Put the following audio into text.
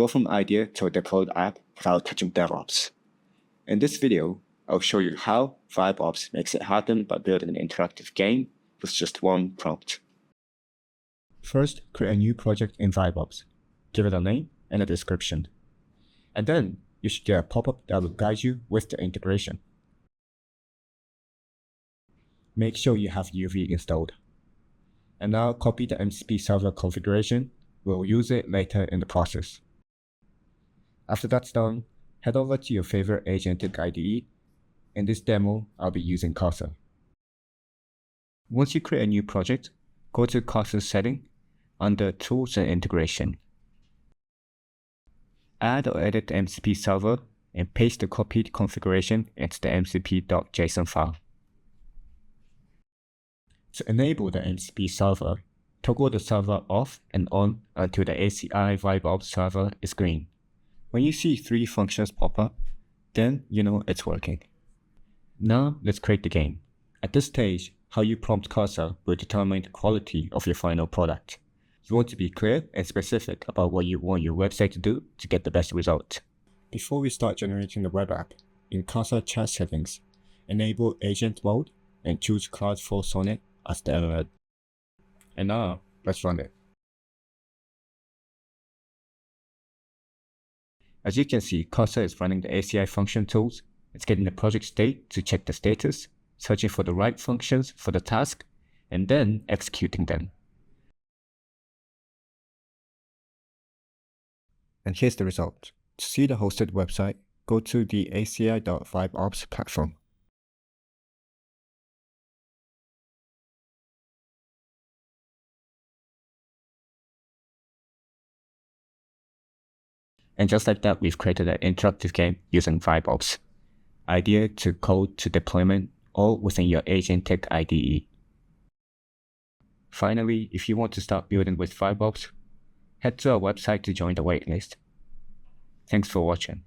go from idea to a deployed app without touching DevOps. In this video, I'll show you how VibeOps makes it happen by building an interactive game with just one prompt. First, create a new project in VibeOps. Give it a name and a description. And then you should get a pop-up that will guide you with the integration. Make sure you have UV installed. And now copy the MCP server configuration. We'll use it later in the process. After that's done, head over to your favorite agentic IDE. In this demo, I'll be using Cursor. Once you create a new project, go to Cursor setting under Tools and Integration. Add or edit the MCP server and paste the copied configuration into the mcp.json file. To enable the MCP server, toggle the server off and on until the ACI VibeOps server is green. When you see 3 functions pop up, then you know it's working. Now let's create the game. At this stage, how you prompt Cursor will determine the quality of your final product. You want to be clear and specific about what you want your website to do to get the best result. Before we start generating the web app, in Cursor chat settings, enable agent mode and choose Cloud4 Sonnet as the LLM. And now, let's run it. As you can see, Cursor is running the ACI function tools. It's getting the project state to check the status, searching for the right functions for the task, and then executing them. And here's the result. To see the hosted website, go to the ACI.VibeOps platform. And just like that, we've created an interactive game using VibeOps. Idea to code to deployment, all within your agentic IDE. Finally, if you want to start building with VibeOps, head to our website to join the waitlist. Thanks for watching.